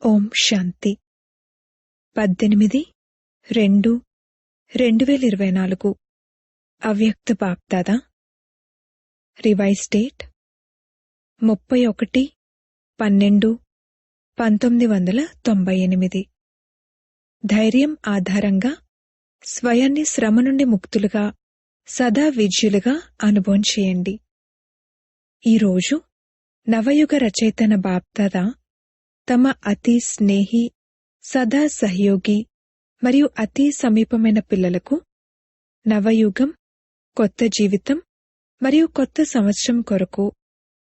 ఓం శాంతి 18/2/2024 అవ్యక్త BapDada revise date 31/12/1998. ధైర్యం ఆధారంగా స్వయాన్ని శ్రమ నుండి ముక్తులుగా సదా విజయులుగా అనుభవం చేయండి. ఈరోజు నవయుగ రచయితన బాప్దాదా తమ అతి స్నేహి, సదా సహయోగి మరియు అతి సమీపమైన పిల్లలకు నవయుగం, కొత్త జీవితం మరియు కొత్త సంవత్సరం కొరకు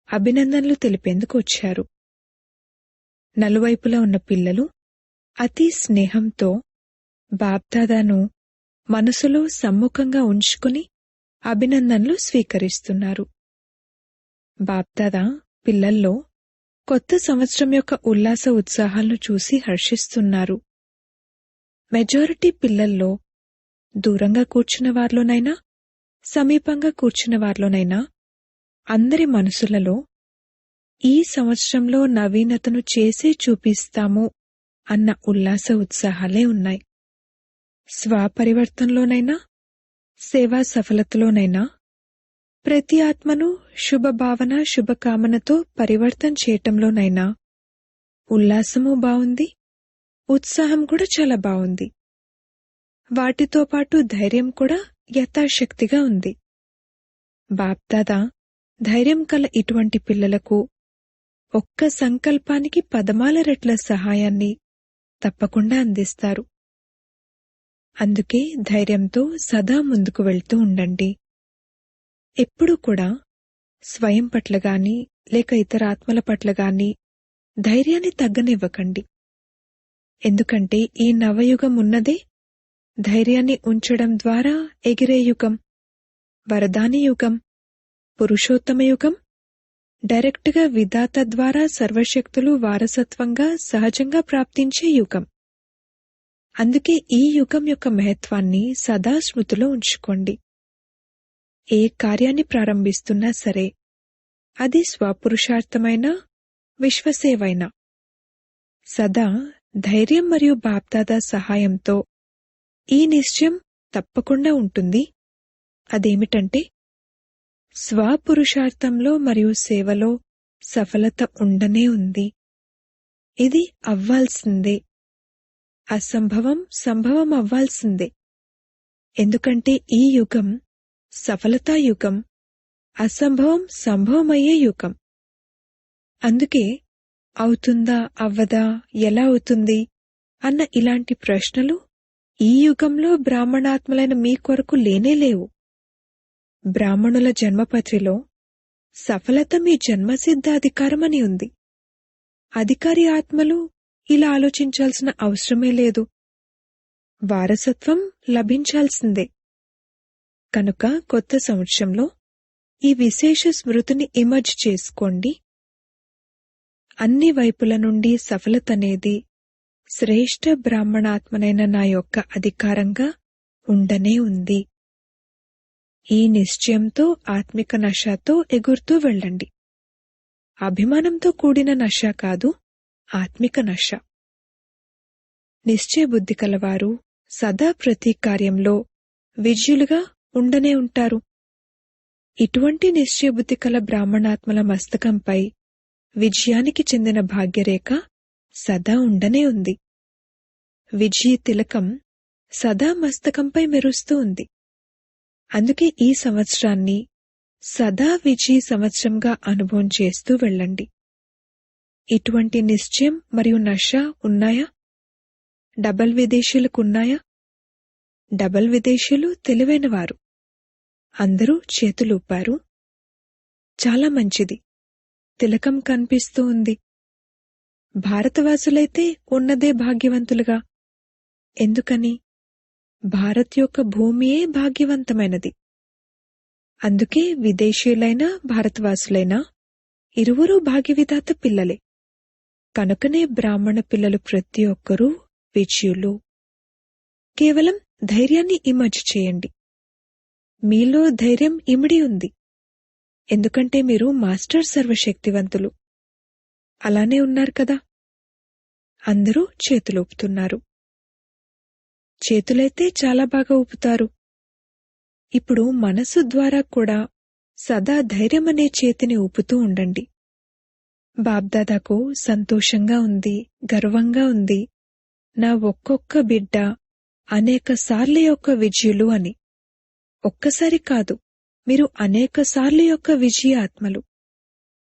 అభినందనలు తెలిపేందుకు వచ్చారు. నలువైపులా ఉన్న పిల్లలు అతి స్నేహంతో బాప్దాదాను మనసులో సమ్ముఖంగా ఉంచుకుని అభినందనలు స్వీకరిస్తున్నారు. బాప్దాదా పిల్లల్లో కొత్త సంవత్సరం యొక్క ఉల్లాస ఉత్సాహాలను చూసి హర్షిస్తున్నారు. మెజారిటీ పిల్లల్లో దూరంగా కూర్చున్న వారిలోనైనా సమీపంగా కూర్చున్న వారిలోనైనా అందరి మనసులలో ఈ సంవత్సరంలో నవీనతను చేసే చూపిస్తాము అన్న ఉల్లాస ఉత్సాహాలే ఉన్నాయి. స్వపరివర్తనలోనైనా సేవా సఫలతలోనైనా ప్రతి ఆత్మను శుభభావన శుభకామనతో పరివర్తన చేయటంలోనైనా ఉల్లాసము బావుంది, ఉత్సాహం కూడా చాలా బావుంది. వాటితో పాటు ధైర్యం కూడా యథాశక్తిగా ఉంది. బాప్దాదా ధైర్యం కల ఇటువంటి పిల్లలకు ఒక్క సంకల్పానికి 10 రెట్ల సహాయాన్ని తప్పకుండా అందిస్తారు. అందుకే ధైర్యంతో సదా ముందుకు వెళ్తూ ఉండండి. ఎప్పుడూ కూడా స్వయం పట్ల గాని లేక ఇతర ఆత్మల పట్ల గాని ధైర్యాన్ని తగ్గనివ్వకండి. ఎందుకంటే ఈ నవయుగం ఉన్నదే ధైర్యాన్ని ఉంచడం ద్వారా ఎగిరే యుగం, వరదాని యుగం, పురుషోత్తమ యుగం, డైరెక్ట్గా విధాత ద్వారా సర్వశక్తులు వారసత్వంగా సహజంగా ప్రాప్తించే యుగం. అందుకే ఈ యుగం యొక్క మహత్వాన్ని సదా స్మృతిలో ఉంచుకోండి. ఏ కార్యాన్ని ప్రారంభిస్తున్నా సరే అది స్వపురుషార్థమైన విశ్వసేవైనా సదా ధైర్యం మరియు బాప్దాదా సహాయంతో ఈ నిశ్చయం తప్పకుండా ఉంటుంది. అదేమిటంటే స్వపురుషార్థంలో మరియు సేవలో సఫలత ఉండనే ఉంది. ఇది అవ్వాల్సిందే. అసంభవం సంభవం అవ్వాల్సిందే. ఎందుకంటే ఈ యుగం సఫలతాయుగం, అసంభవం సంభవమయ్యే యుగం. అందుకే అవుతుందా అవ్వదా ఎలా అవుతుంది అన్న ఇలాంటి ప్రశ్నలు ఈ యుగంలో బ్రాహ్మణాత్మలైన మీ కొరకు లేనేలేవు. బ్రాహ్మణుల జన్మపత్రిలో సఫలత మీ జన్మసిద్ధ అధికారమని ఉంది. అధికారి ఆత్మలు ఇలా ఆలోచించాల్సిన అవసరమే లేదు. వారసత్వం లభించాల్సిందే. కనుక కొత్త సంవత్సరంలో ఈ విశేష స్మృతిని ఇమర్జ్ చేసుకోండి. అన్ని వైపుల నుండి సఫలతనేది శ్రేష్ఠ బ్రాహ్మణాత్మనైన నా యొక్క అధికారంగా ఉండనే ఉంది. ఈ నిశ్చయంతో ఆత్మిక నషతో ఎగురుతూ వెళ్ళండి. అభిమానంతో కూడిన నష కాదు, ఆత్మిక నష. నిశ్చయ బుద్ధి కలవారు సదా ప్రతి కార్యంలో విజయులుగా ఉండనే ఉంటారు. ఇటువంటి నిశ్చయబుద్ధి కల బ్రాహ్మణాత్మల మస్తకంపై విజయానికి చెందిన భాగ్యరేఖ సదా ఉండనే ఉంది. విజయ తిలకం సదా మస్తకంపై మెరుస్తూ ఉంది. అందుకే ఈ సంవత్సరాన్ని సదా విజయ సంవత్సరంగా అనుభవం చేస్తూ వెళ్ళండి. ఇటువంటి నిశ్చయం మరియు నష ఉన్నాయా? డబల్ విదేశీయులకున్నాయా? డబల్ విదేశీయులు తెలివైనవారు. అందరూ చేతులూపారు. చాలా మంచిది. తిలకం కనిపిస్తూ ఉంది. భారతవాసులైతే ఉన్నదే భాగ్యవంతులుగా. ఎందుకని? భారత్ యొక్క భూమియే భాగ్యవంతమైనది. అందుకే విదేశీయులైనా భారతవాసులైనా ఇరువురూ భాగ్యవిధాత పిల్లలే. కనుకనే బ్రాహ్మణ పిల్లలు ప్రతి ఒక్కరూ విజయులు. కేవలం ధైర్యాన్ని ఇమర్జ్ చేయండి. మీలో ధైర్యం ఇమిడి ఉంది. ఎందుకంటే మీరు మాస్టర్ సర్వశక్తివంతులు. అలానే ఉన్నారు కదా. అందరూ చేతులు ఊపుతున్నారు. చేతులైతే చాలా బాగా ఊపుతారు. ఇప్పుడు మనసు ద్వారా కూడా సదా ధైర్యమనే చేతిని ఊపుతూ ఉండండి. బాబ్దాదాకు సంతోషంగా ఉంది, గర్వంగా ఉంది, నా ఒక్కొక్క బిడ్డ అనేక సార్లు యొక్క విజయులు అని. ఒక్కసారి కాదు, మీరు అనేక సార్లు యొక్క విజయ ఆత్మలు.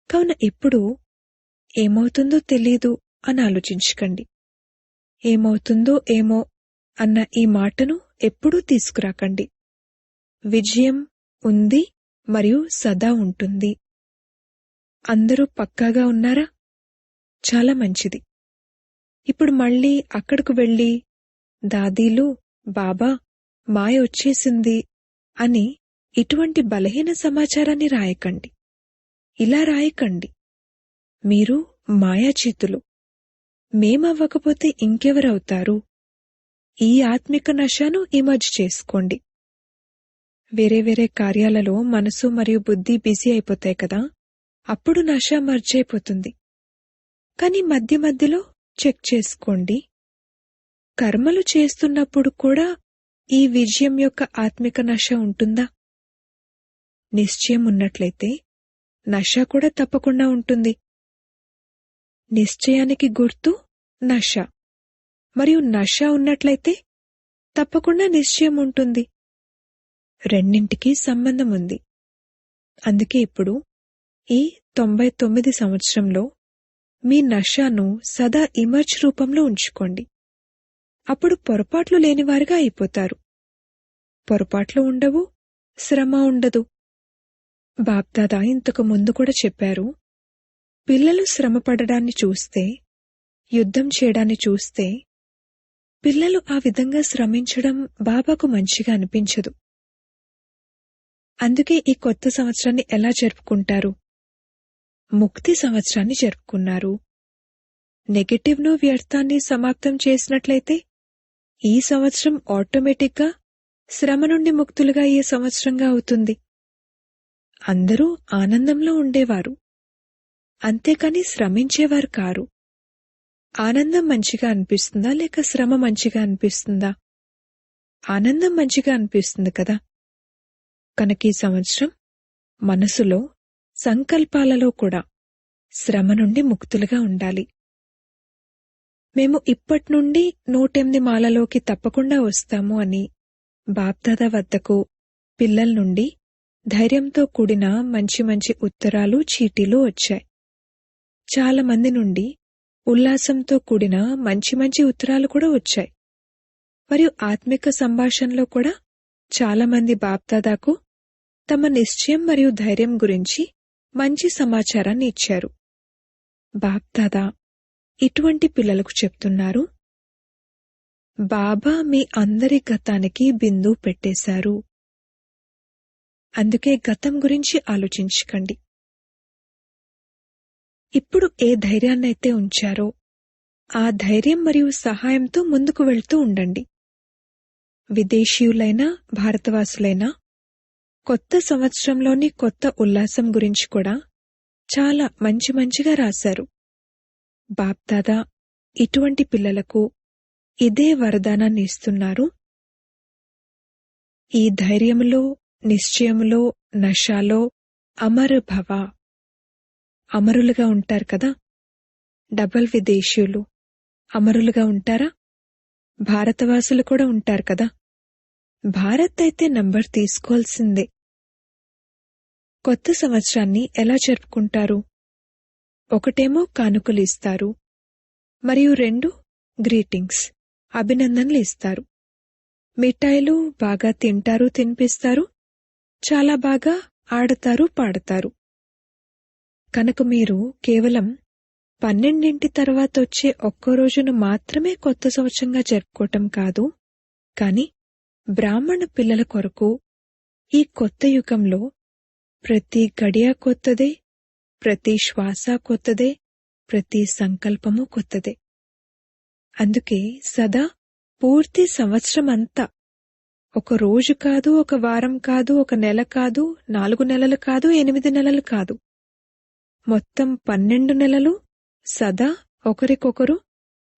కావున ఇప్పుడు ఏమవుతుందో తెలీదు అని ఆలోచించకండి. ఏమవుతుందో ఏమో అన్న ఈ మాటను ఎప్పుడూ తీసుకురాకండి. విజయం ఉంది మరియు సదా ఉంటుంది. అందరూ పక్కాగా ఉన్నారా? చాలా మంచిది. ఇప్పుడు మళ్ళీ అక్కడకు వెళ్ళి దాదీలు, బాబా, మాయ వచ్చేసింది అని ఇటువంటి బలహీన సమాచారాన్ని రాయకండి. ఇలా రాయకండి. మీరు మాయాచితులు. మేమవ్వకపోతే ఇంకెవరవుతారు? ఈ ఆత్మిక నశను ఇమర్జ్ చేసుకోండి. వేరే వేరే కార్యాలలో మనసు మరియు బుద్ధి బిజీ అయిపోతాయి కదా, అప్పుడు నశ మర్జ్ అయిపోతుంది. కాని మధ్య మధ్యలో చెక్ చేసుకోండి. కర్మలు చేస్తున్నప్పుడు కూడా ఈ విజయం యొక్క ఆత్మిక నశ ఉంటుందా? నిశ్చయం ఉన్నట్లయితే నశ కూడా తప్పకుండా ఉంటుంది. నిశ్చయానికి గుర్తు నశ, మరియు నశ ఉన్నట్లయితే తప్పకుండా నిశ్చయం ఉంటుంది. రెండింటికి సంబంధం ఉంది. అందుకే ఇప్పుడు ఈ 99 సంవత్సరంలో మీ నశాను సదా ఇమర్జ్ రూపంలో ఉంచుకోండి. అప్పుడు పొరపాట్లు లేనివారుగా అయిపోతారు. పొరపాట్లు ఉండవు, శ్రమ ఉండదు. బాప్దాదా ఇంతకు ముందు కూడా చెప్పారు, పిల్లలు శ్రమపడడాన్ని చూస్తే, యుద్ధం చేయడాన్ని చూస్తే, పిల్లలు ఆ విధంగా శ్రమించడం బాబాకు మంచిగా అనిపించదు. అందుకే ఈ కొత్త సంవత్సరాన్ని ఎలా జరుపుకుంటారు? ముక్తి సంవత్సరాన్ని జరుపుకున్నారు. నెగటివ్ను, వ్యర్థాన్ని సమాప్తం చేసినట్లయితే ఈ సంవత్సరం ఆటోమేటిక్గా శ్రమ నుండి ముక్తులుగా అయ్యే సంవత్సరంగా అవుతుంది. అందరూ ఆనందంలో ఉండేవారు, అంతేకాని శ్రమించేవారు కారు. ఆనందం మంచిగా అనిపిస్తుందా లేక శ్రమ మంచిగా అనిపిస్తుందా? ఆనందం మంచిగా అనిపిస్తుంది కదా. కనుక ఈ సంవత్సరం మనసులో, సంకల్పాలలో కూడా శ్రమ నుండి ముక్తులుగా ఉండాలి. మేము ఇప్పట్నుండి 108 మాలలోకి తప్పకుండా వస్తాము అని బాప్దాదా వద్దకు పిల్లల నుండి ధైర్యంతో కూడిన మంచి మంచి ఉత్తరాలు, చీటీలు వచ్చాయి. చాలా మంది నుండి ఉల్లాసంతో కూడిన మంచి మంచి ఉత్తరాలు కూడా వచ్చాయి. మరియు ఆత్మిక సంభాషణలో కూడా చాలా మంది బాప్దాదాకు తమ నిశ్చయం మరియు ధైర్యం గురించి మంచి సమాచారాన్ని ఇచ్చారు. బాప్దాదా ఇటువంటి పిల్లలకు చెప్తున్నారు, బాబా మీ అందరి గతానికి బిందు పెట్టేశారు. అందుకే గతం గురించి ఆలోచించకండి. ఇప్పుడు ఏ ధైర్యాన్నైతే ఉంచారో ఆ ధైర్యం మరియు సహాయంతో ముందుకు వెళ్తూ ఉండండి. విదేశీయులైనా భారతవాసులైనా కొత్త సంవత్సరంలోని కొత్త ఉల్లాసం గురించి కూడా చాలా మంచి మంచిగా రాశారు. బాప్దాదా ఇటువంటి పిల్లలకు ఇదే వరదానాన్ని ఇస్తున్నారు. ఈ ధైర్యములో, నిశ్చయములో, నశాలో అమర భవ. అమరులుగా ఉంటారు కదా. డబల్ విదేశీయులు అమరులుగా ఉంటారా? భారతవాసులు కూడా ఉంటారు కదా. భారత్ అయితే నంబర్ తీసుకోవాల్సిందే. కొత్త సంవత్సరాన్ని ఎలా జరుపుకుంటారు? ఒకటేమో కానుకలు ఇస్తారు, మరియు 2 గ్రీటింగ్స్, అభినందనలు ఇస్తారు. మిఠాయిలు బాగా తింటారు, తినిపిస్తారు, చాలా బాగా ఆడతారు, పాడతారు. కనుక మీరు కేవలం 12 తర్వాత వచ్చే ఒక్కో రోజును మాత్రమే కొత్త సంవత్సరంగా జరుపుకోవటం కాదు, కాని బ్రాహ్మణ పిల్లల కొరకు ఈ కొత్త యుగంలో ప్రతి గడియ కొత్తదే, ప్రతి శ్వాస కొత్తదే, ప్రతి సంకల్పము కొత్తదే. అందుకే సదా పూర్తి సంవత్సరమంతా, ఒక రోజు కాదు, ఒక వారం కాదు, ఒక నెల కాదు, 4 నెలలు కాదు, 8 నెలలు కాదు, మొత్తం 12 నెలలు సదా ఒకరికొకరు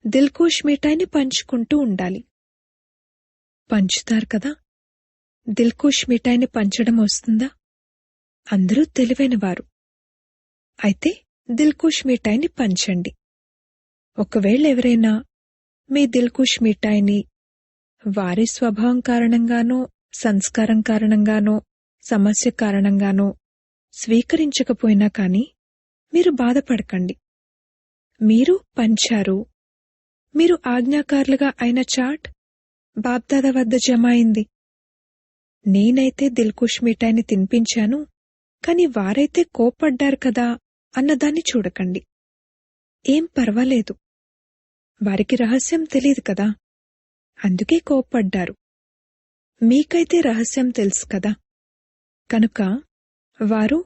దిల్కుష్ మిఠాయిని పంచుకుంటూ ఉండాలి. పంచుతారు కదా. దిల్కుష్ మిఠాయిని పంచడం వస్తుందా? అందరూ తెలివైనవారు. అయితే దిల్కుష్ మిఠాయిని పంచండి. ఒకవేళ ఎవరైనా మీ దిల్కుష్ మిఠాయిని వారి స్వభావం కారణంగానో, సంస్కారం కారణంగానో, సమస్య కారణంగానో స్వీకరించకపోయినా కాని మీరు బాధపడకండి. మీరు పంచారు. మీరు ఆజ్ఞాకారులుగా అయిన చాట్ బాప్దాదా వద్ద జమ అయింది. నేనైతే దిల్కుష్ మిఠాయిని తినిపించాను, కాని వారైతే కోప్పడ్డారు కదా అన్నదాన్ని చూడకండి. ఏం పర్వాలేదు. వారికి రహస్యం తెలీదు కదా, అందుకే కోప్పడ్డారు. మీకైతే రహస్యం తెలుసు కదా, కనుక వారు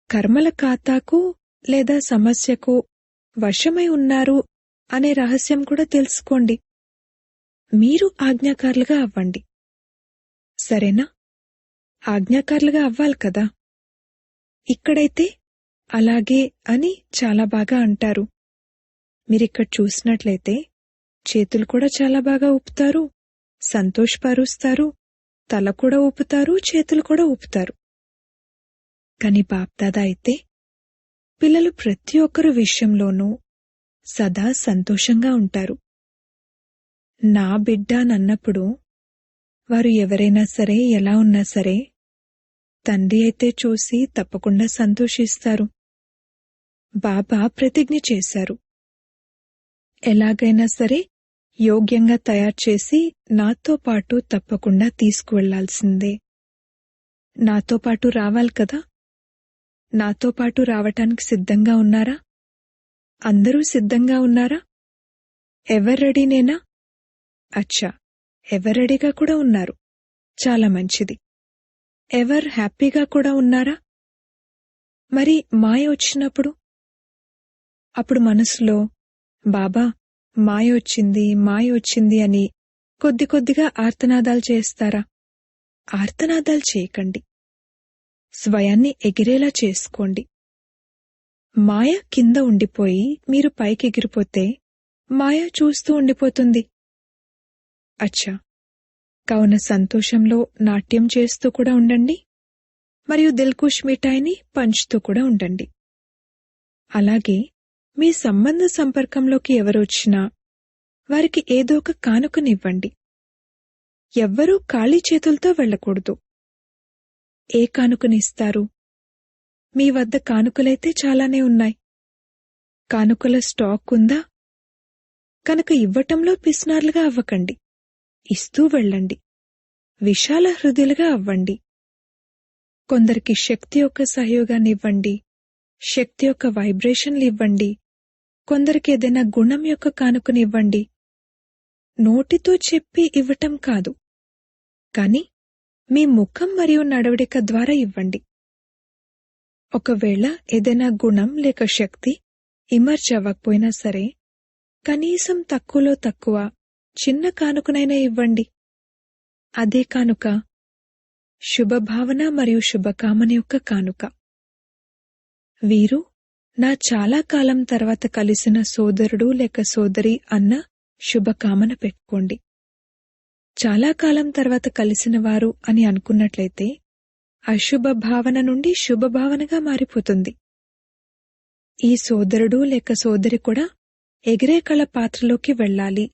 కర్మల ఖాతాకు లేదా సమస్యకు వశమై ఉన్నారు అనే రహస్యం కూడా తెలుసుకోండి. మీరు ఆజ్ఞాకారులుగా అవ్వండి. సరేనా? ఆజ్ఞాకారులుగా అవ్వాలి కదా. ఇక్కడైతే అలాగే అని చాలా బాగా అంటారు. మీరిక్కడ చూసినట్లయితే చేతులు కూడా చాలా బాగా ఊపుతారు, సంతోషపరుస్తారు, తల కూడా ఊపుతారు, చేతులు కూడా ఊపుతారు. కాని బాప్దాదా అయితే పిల్లలు ప్రతి ఒక్కరు విషయంలోనూ సదా సంతోషంగా ఉంటారు. నా బిడ్డ నన్నప్పుడు వారు ఎవరైనా సరే, ఎలా ఉన్నా సరే, తండ్రి అయితే చూసి తప్పకుండా సంతోషిస్తారు. బాబా ప్రతిజ్ఞ చేశారు, ఎలాగైనా సరే యోగ్యంగా తయారు చేసి నాతో పాటు తప్పకుండా తీసుకువెళ్లాల్సిందే. నాతో పాటు రావాలి కదా. నాతో పాటు రావటానికి సిద్ధంగా ఉన్నారా? అందరూ సిద్ధంగా ఉన్నారా? ఎవరు రెడీనేనా? అచ్చా, ఎవరు రెడీగా కూడా ఉన్నారు. చాలా మంచిది. ఎవరు హ్యాపీగా కూడా ఉన్నారా? మరి మాయ వచ్చినప్పుడు అప్పుడు మనసులో బాబా మాయ వచ్చింది, మాయ వచ్చింది అని కొద్ది కొద్దిగా ఆర్తనాదాలు చేస్తారా? ఆర్తనాదాలు చేయకండి. స్వయాన్ని ఎగిరేలా చేసుకోండి. మాయ కింద ఉండిపోయి మీరు పైకెగిరిపోతే మాయ చూస్తూ ఉండిపోతుంది. అచ్చా, కావున సంతోషంలో నాట్యం చేస్తూ కూడా ఉండండి, మరియు దిల్కుష్ మిఠాయిని పంచుతూ కూడా ఉండండి. అలాగే మీ సంబంధ సంపర్కంలోకి ఎవరొచ్చినా వారికి ఏదో ఒక కానుకనివ్వండి. ఎవ్వరూ ఖాళీ చేతులతో వెళ్లకూడదు. ఏ కానుకనిస్తారు? మీ వద్ద కానుకలైతే చాలానే ఉన్నాయి. కానుకల స్టాక్ ఉందా? కనుక ఇవ్వటంలో పిసినార్లుగా అవ్వకండి. ఇస్తూ వెళ్ళండి. విశాల హృదయులుగా అవ్వండి. కొందరికి శక్తి యొక్క సహయోగాన్నివ్వండి, శక్తి యొక్క వైబ్రేషన్లు ఇవ్వండి. కొందరికి ఏదైనా గుణం యొక్క కానుకనివ్వండి. నోటితో చెప్పి ఇవ్వటం కాదు, కాని మీ ముఖం మరియు నడవడిక ద్వారా ఇవ్వండి. ఒకవేళ ఏదైనా గుణం లేక శక్తి ఇమర్జ్ అవ్వకపోయినా సరే, కనీసం తక్కువలో తక్కువ చిన్న కానుకనైనా ఇవ్వండి. అదే కానుక శుభభావన మరియు శుభకామన యొక్క కానుక. వీరు నా చాలా కాలం తర్వాత కలిసిన సోదరుడు లేక సోదరి అన్న శుభకామన పెట్టుకోండి. చాలా కాలం తర్వాత కలిసిన వారు అని అనుకున్నట్లయితే అశుభ భావన నుండి శుభభావనగా మారిపోతుంది. ఈ సోదరుడు లేక సోదరి కూడా ఎగిరే కళ పాత్రలోకి వెళ్ళాలి.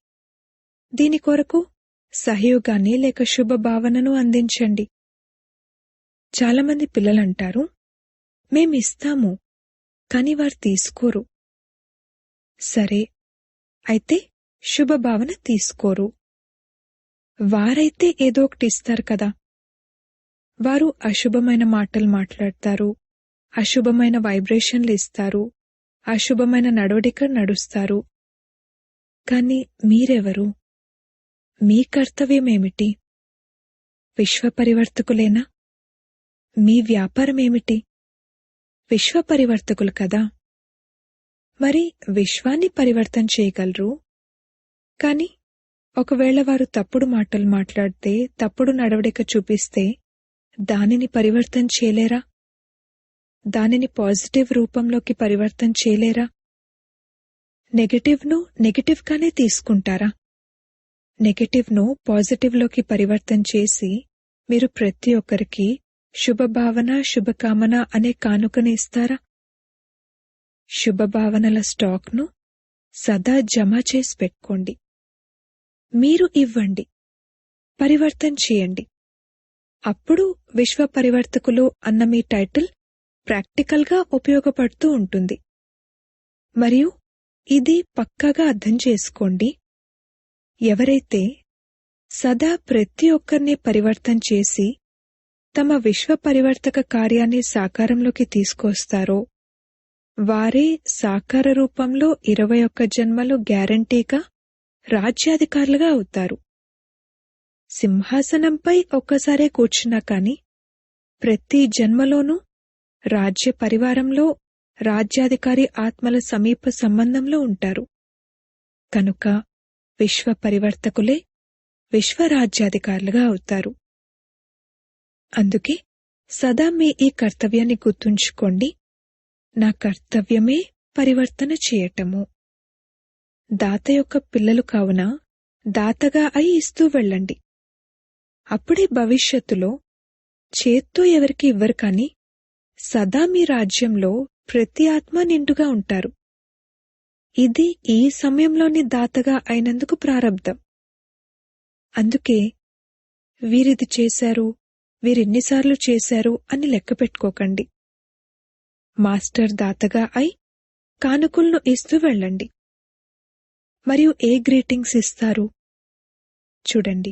దీని కొరకు సహయోగాన్ని లేక శుభభావనను అందించండి. చాలామంది పిల్లలంటారు, మేమిస్తాము, కాని వారు తీసుకోరు. సరే, అయితే శుభభావన తీసుకోరు. వారైతే ఏదో ఒకటి ఇస్తారు కదా. వారు అశుభమైన మాటలు మాట్లాడతారు, అశుభమైన వైబ్రేషన్లు ఇస్తారు, అశుభమైన నడవడిక నడుస్తారు. కాని మీరెవరు? మీ కర్తవ్యమేమిటి? విశ్వపరివర్తకులేనా? మీ వ్యాపారమేమిటి? విశ్వపరివర్తకులు కదా. మరి విశ్వాన్ని పరివర్తన చేయగలరు. కాని ఒకవేళ వారు తప్పుడు మాటలు మాట్లాడితే, తప్పుడు నడవడిక చూపిస్తే దానిని పరివర్తన చేయలేరా? దానిని పాజిటివ్ రూపంలోకి పరివర్తన చేయలేరా? నెగటివ్ను నెగటివ్గానే తీసుకుంటారా? నెగటివ్ను పాజిటివ్లోకి పరివర్తన చేసి మీరు ప్రతి ఒక్కరికి శుభభావన, శుభకామన అనే కానుకని ఇస్తారా? శుభభావనల స్టాక్ను సదా జమ చేసి పెట్టుకోండి. మీరు ఇవ్వండి, పరివర్తన చేయండి. అప్పుడు విశ్వ పరివర్తకులు అన్న మీ టైటిల్ ప్రాక్టికల్గా ఉపయోగపడుతూ ఉంటుంది. మరియు ఇది పక్కాగా అర్థం చేసుకోండి, ఎవరైతే సదా ప్రతి ఒక్కరిని పరివర్తన చేసి తమ విశ్వ పరివర్తక కార్యాన్ని సాకారంలోకి తీసుకొస్తారో వారే సాకార రూపంలో 21 జన్మలు గ్యారంటీగా రాజ్యాధికారులుగా అవుతారు. సింహాసనంపై ఒక్కసారే కూర్చున్నా కాని ప్రతి జన్మలోనూ రాజ్య పరివారంలో రాజ్యాధికారి ఆత్మల సమీప సంబంధంలో ఉంటారు. కనుక విశ్వ పరివర్తకులే విశ్వరాజ్యాధికారులుగా అవుతారు. అందుకే సదా మీ ఈ కర్తవ్యాన్ని గుర్తుంచుకోండి, నా కర్తవ్యమే పరివర్తన చేయటము. దాత యొక్క పిల్లలు కావున దాతగా అయి ఇస్తూ వెళ్ళండి. అప్పుడే భవిష్యత్తులో చేత్తో ఎవరికి ఇవ్వరు కాని సదా మీ రాజ్యంలో ప్రతి ఆత్మ నిండుగా ఉంటారు. ఇది ఈ సమయంలోని దాతగా అయినందుకు ప్రారబ్ధం. అందుకే వీరిది చేశారు, వీరిన్నిసార్లు చేశారు అని లెక్క పెట్టుకోకండి. మాస్టర్ దాతగా అయి కానుకలను ఇస్తూ వెళ్ళండి. మరియు ఏ గ్రీటింగ్స్ ఇస్తారు చూడండి.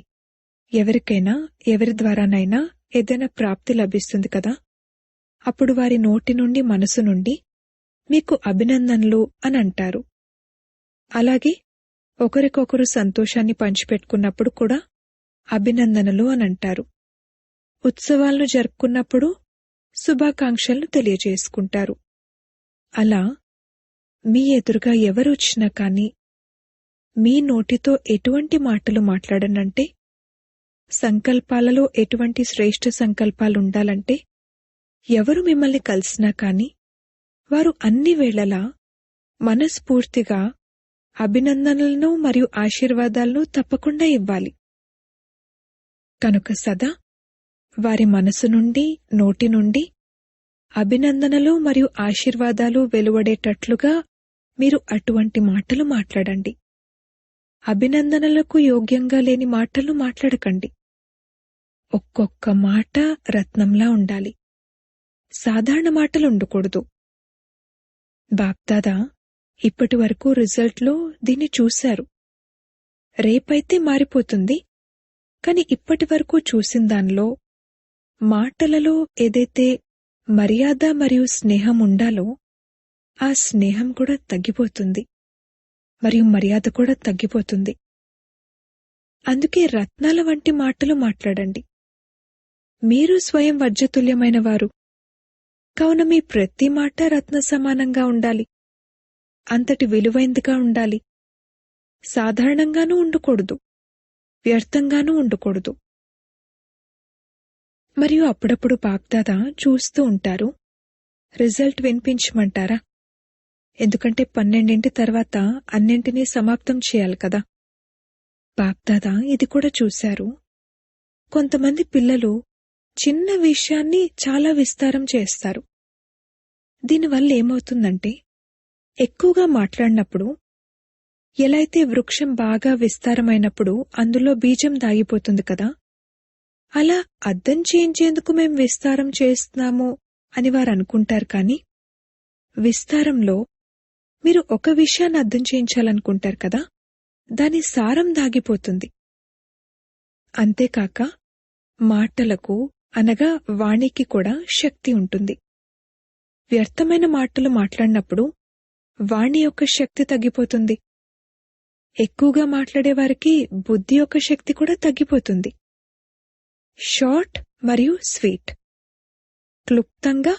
ఎవరికైనా ఎవరి ద్వారానైనా ఏదైనా ప్రాప్తి లభిస్తుంది కదా, అప్పుడు వారి నోటి నుండి మనసు నుండి మీకు అభినందనలు అని అంటారు. అలాగే ఒకరికొకరు సంతోషాన్ని పంచిపెట్టుకున్నప్పుడు కూడా అభినందనలు అని అంటారు. ఉత్సవాలను జరుపుకున్నప్పుడు శుభాకాంక్షలను తెలియజేసుకుంటారు. అలా మీ ఎదురుగా ఎవరొచ్చినా కాని మీ నోటితో ఎటువంటి మాటలు మాట్లాడనంటే, సంకల్పాలలో ఎటువంటి శ్రేష్ఠ సంకల్పాలుండాలంటే, ఎవరు మిమ్మల్ని కలిసినా కాని వారు అన్ని వేళలా మనస్ఫూర్తిగా అభినందనలను మరియు ఆశీర్వాదాలను తప్పకుండా ఇవ్వాలి. కనుక సదా వారి మనసు నుండి, నోటి నుండి అభినందనలు మరియు ఆశీర్వాదాలు వెలువడేటట్లుగా మీరు అటువంటి మాటలు మాట్లాడండి. అభినందనలకు యోగ్యంగా లేని మాటలు మాట్లాడకండి. ఒక్కొక్క మాట రత్నంలా ఉండాలి, సాధారణ మాటలు ఉండకూడదు. బాప్దాదా ఇప్పటి వరకు రిజల్ట్లో దీన్ని చూశారు. రేపైతే మారిపోతుంది, కాని ఇప్పటి వరకు చూసిన దానిలో మాటలలో ఏదైతే మర్యాద మరియు స్నేహం ఉండాలో ఆ స్నేహం కూడా తగ్గిపోతుంది మరియు మర్యాద కూడా తగ్గిపోతుంది. అందుకే రత్నాల వంటి మాటలు మాట్లాడండి. మీరు స్వయం వజ్రతుల్యమైన వారు కావున మీ ప్రతి మాట రత్న సమానంగా ఉండాలి, అంతటి విలువైందిగా ఉండాలి. సాధారణంగానూ ఉండకూడదు, వ్యర్థంగానూ ఉండకూడదు. మరియు అప్పుడప్పుడు బాప్దాదా చూస్తూ ఉంటారు, రిజల్ట్ వినిపించమంటారా? ఎందుకంటే 12 తర్వాత అన్నింటినీ సమాప్తం చేయాలి కదా. బాప్దాదా ఇది కూడా చూశారు. కొంతమంది పిల్లలు చిన్న విషయాన్ని చాలా విస్తారం చేస్తారు. దీనివల్ల ఏమవుతుందంటే, ఎక్కువగా మాట్లాడినప్పుడు ఎలా అయితే వృక్షం బాగా విస్తారమైనప్పుడు అందులో బీజం దాగిపోతుంది కదా, అలా అర్థం చేయించేందుకు మేం విస్తారం చేస్తున్నాము అని వారు అనుకుంటారు. కాని విస్తారంలో మీరు ఒక విషయాన్ని అర్థం చేయించాలనుకుంటారు కదా, దాని సారం దాగిపోతుంది. అంతేకాక మాటలకు అనగా వాణికి కూడా శక్తి ఉంటుంది. వ్యర్థమైన మాటలు మాట్లాడినప్పుడు వాణి యొక్క శక్తి తగ్గిపోతుంది. ఎక్కువగా మాట్లాడేవారికి బుద్ధి యొక్క శక్తి కూడా తగ్గిపోతుంది. షార్ట్ మరియు స్వీట్, క్లుప్తంగా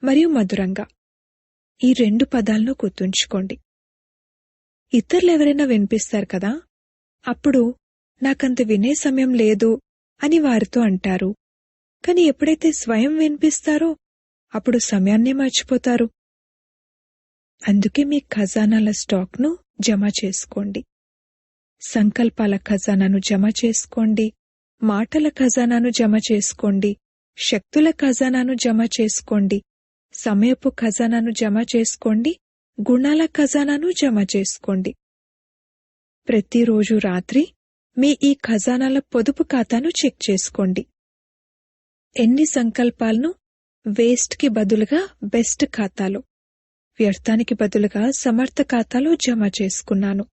మరియు మధురంగా, ఈ 2 పదాలను గుర్తుంచుకోండి. ఇతరులు ఎవరైనా వినిపిస్తారు కదా, అప్పుడు నాకంత వినే సమయం లేదు అని వారితో అంటారు. కాని ఎప్పుడైతే స్వయం వినిపిస్తారో అప్పుడు సమయాన్నే మర్చిపోతారు. అందుకే మీ ఖజానాల స్టాక్ను జమ చేసుకోండి. సంకల్పాల ఖజానాను జమ చేసుకోండి, మాటల ఖజానాను జమ చేసుకోండి, శక్తుల ఖజానాను జమ చేసుకోండి, సమయపు ఖజానాను జమ చేసుకోండి, గుణాల ఖజానాను జమ చేసుకోండి. ప్రతిరోజు రాత్రి మీ ఈ ఖజానాల పొదుపు ఖాతాను చెక్ చేసుకోండి. ఎన్ని సంకల్పాలను వేస్ట్కి బదులుగా బెస్ట్ ఖాతాలో, వ్యర్థానికి బదులుగా సమర్థ ఖాతాలో జమ చేసుకున్నాను?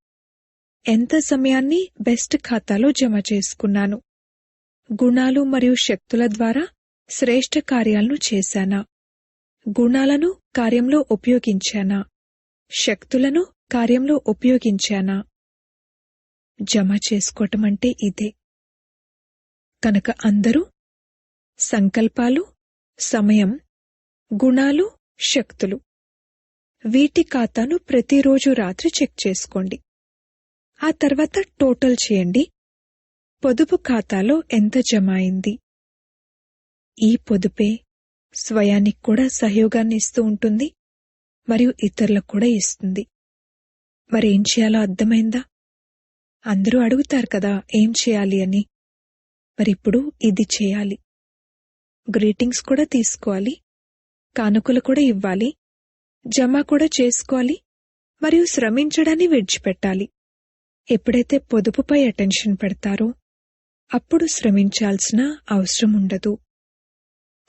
ఎంత సమయాన్ని బెస్ట్ ఖాతాలో జమ చేసుకున్నాను? గుణాలు మరియు శక్తుల ద్వారా శ్రేష్ఠ కార్యాలను చేశానా? గుణాలను కార్యంలో ఉపయోగించానా? శక్తులను కార్యంలో ఉపయోగించానా? జమ చేసుకోవటం అంటే ఇదే. కనుక అందరూ సంకల్పాలు, సమయం, గుణాలు, శక్తులు వీటి ఖాతాను ప్రతిరోజు రాత్రి చెక్ చేసుకోండి. ఆ తర్వాత టోటల్ చేయండి. పొదుపు ఖాతాలో ఎంత జమ అయింది? ఈ పొదుపే స్వయానికి కూడా సహయోగాన్ని ఇస్తూ ఉంటుంది మరియు ఇతరులకు కూడా ఇస్తుంది. మరేం చేయాలో అర్థమైందా? అందరూ అడుగుతారు కదా ఏం చేయాలి అని. మరిప్పుడు ఇది చేయాలి. గ్రీటింగ్స్ కూడా తీసుకోవాలి, కానుకలు కూడా ఇవ్వాలి, జమ కూడా చేసుకోవాలి మరియు శ్రమించడాన్ని విడిచిపెట్టాలి. ఎప్పుడైతే పొదుపుపై అటెన్షన్ పెడతారో అప్పుడు శ్రమించాల్సిన అవసరం ఉండదు.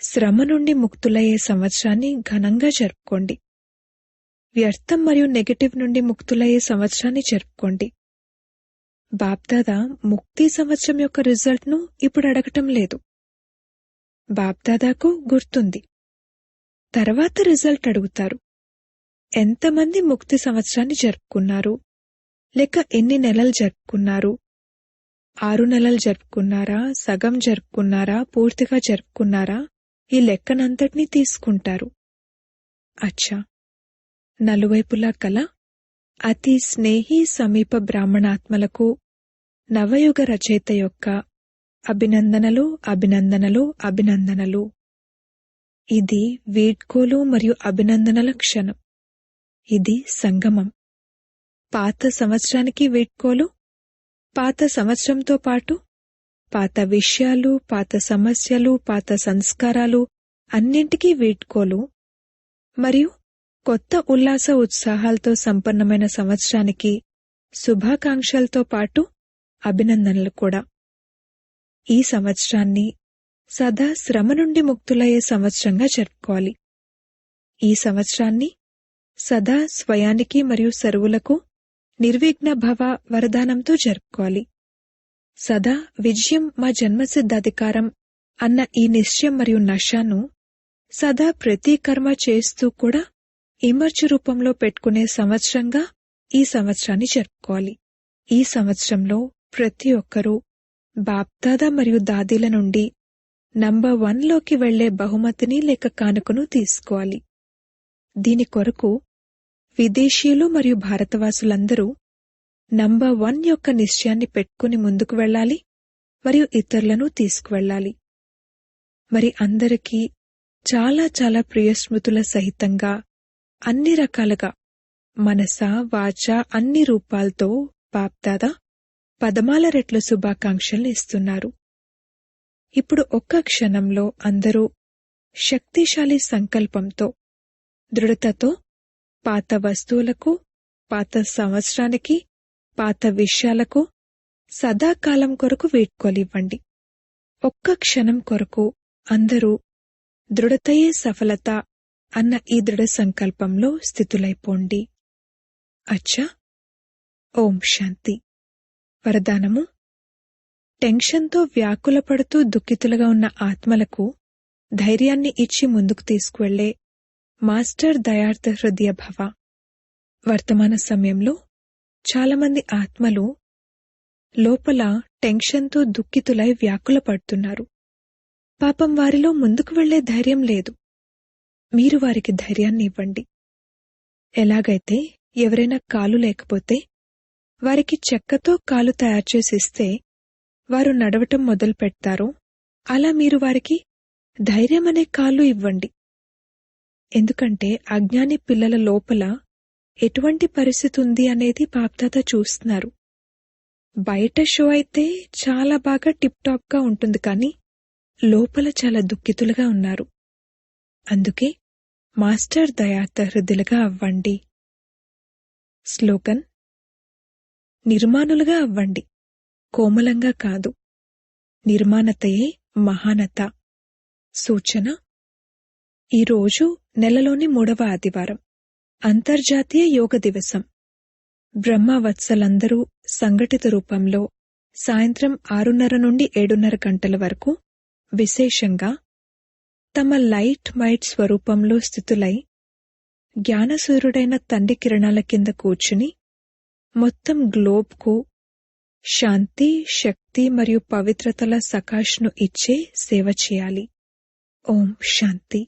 శ్రమ నుండి ముక్తులయ్యే సంవత్సరాన్ని ఘనంగా జరుపుకోండి. వ్యర్థం మరియు నెగటివ్ నుండి ముక్తులయ్యే సంవత్సరాన్ని జరుపుకోండి. బాప్దాదా ముక్తి సంవత్సరం యొక్క రిజల్ట్ను ఇప్పుడు అడగటం లేదు. బాప్దాదాకు గుర్తుంది. తర్వాత రిజల్ట్ అడుగుతారు. ఎంతమంది ముక్తి సంవత్సరాన్ని జరుపుకున్నారు? లేక ఎన్ని నెలలు జరుపుకున్నారు? 6 నెలలు జరుపుకున్నారా? సగం జరుపుకున్నారా? పూర్తిగా జరుపుకున్నారా? ఈ లెక్కనంతటినీ తీసుకుంటారు. అచ్చా, నలువైపులా కల అతి స్నేహి సమీప బ్రాహ్మణాత్మలకు నవయుగ రచయిత యొక్క అభినందనలు, అభినందనలు, అభినందనలు. ఇది వీడ్కోలు మరియు అభినందనల క్షణం. ఇది సంగమం. పాత సంవత్సరానికి వీడ్కోలు, పాత సంవత్సరంతో పాటు పాత విషయాలు, పాత సమస్యలు, పాత సంస్కారాలు అన్నింటికీ వీడ్కోలు మరియు కొత్త ఉల్లాస ఉత్సాహాలతో సంపన్నమైన సంవత్సరానికి శుభాకాంక్షలతో పాటు అభినందనలు కూడా. ఈ సంవత్సరాన్ని సదా శ్రమ నుండి ముక్తులయ్యే సంవత్సరంగా జరుపుకోవాలి. ఈ సంవత్సరాన్ని సదా స్వయానికి మరియు సర్వులకు నిర్విఘ్న భవ వరదానంతో జరుపుకోవాలి. సదా విజయం మా జన్మసిద్ధాధికారం అన్న ఈ నిశ్చయం మరియు నశాను సదా ప్రతి కర్మ చేస్తూ కూడా ఇమర్చి రూపంలో పెట్టుకునే సంవత్సరంగా ఈ సంవత్సరాన్ని జరుపుకోవాలి. ఈ సంవత్సరంలో ప్రతి ఒక్కరూ బాప్దాదా మరియు దాదీల నుండి నంబర్ 1లోకి వెళ్లే బహుమతిని లేక కానుకను తీసుకోవాలి. దీని కొరకు విదేశీయులు మరియు భారతవాసులందరూ నంబర్ 1 యొక్క నిశ్చయాన్ని పెట్టుకుని ముందుకు వెళ్లాలి మరియు ఇతరులను తీసుకువెళ్లాలి. మరి అందరికీ చాలా చాలా ప్రియస్మృతుల సహితంగా అన్ని రకాలుగా మనస, వాచ అన్ని రూపాలతో బాప్దాదా 10 రెట్ల శుభాకాంక్షల్ని ఇస్తున్నారు. ఇప్పుడు ఒక్క క్షణంలో అందరూ శక్తిశాలి సంకల్పంతో, దృఢతతో పాత వస్తువులకు, పాత సంవత్సరానికి, పాత విషయాలకు సదాకాలం కొరకు వీడ్కోలివ్వండి. ఒక్క క్షణం కొరకు అందరూ దృఢతయే సఫలత అన్న ఈ దృఢ సంకల్పంలో స్థితులైపోండి. అచ్చా, ఓం శాంతి. వరదానము: టెన్షన్తో వ్యాకులపడుతూ దుఃఖితులుగా ఉన్న ఆత్మలకు ధైర్యాన్ని ఇచ్చి ముందుకు తీసుకువెళ్లే మాస్టర్ దయార్థ హృదయ భవ. వర్తమాన సమయంలో చాలామంది ఆత్మలు లోపల టెన్షన్తో దుఃఖితులై వ్యాకులపడుతున్నారు. పాపం వారిలో ముందుకు వెళ్లే ధైర్యం లేదు. మీరు వారికి ధైర్యాన్ని ఇవ్వండి. ఎలాగైతే ఎవరైనా కాలు లేకపోతే వారికి చెక్కతో కాలు తయారుచేసి ఇస్తే వారు నడవటం మొదలు పెడతారో అలా మీరు వారికి ధైర్యం అనే కాళ్ళు ఇవ్వండి. ఎందుకంటే అజ్ఞాని పిల్లల లోపల ఎటువంటి పరిస్థితి ఉంది అనేది బాప్దాదా చూస్తున్నారు. బయట షో అయితే చాలా బాగా టిప్ టాప్ గా ఉంటుంది, కానీ లోపల చాలా దుఃఖితులుగా ఉన్నారు. అందుకే మాస్టర్ దయార్థ హృదయులుగా అవ్వండి. స్లోగన్: నిర్మాణులుగా అవ్వండి, కోమలంగా కాదు. నిర్మాణతయే మహానత. సూచన: ఈరోజు నెలలోని 3వ ఆదివారం, అంతర్జాతీయ యోగ దివసం. బ్రహ్మవత్సలందరూ సంఘటిత రూపంలో సాయంత్రం 6:30 నుండి 7:30 గంటల వరకు విశేషంగా తమ లైట్ మైట్ స్వరూపంలో స్థితులై జ్ఞానసూర్యుడైన తండ్రి కిరణాల కింద కూర్చుని మొత్తం గ్లోబ్కు శాంతి, శక్తి మరియు పవిత్రతల సకాష్ను ఇచ్చే సేవ చేయాలి. ఓం శాంతి.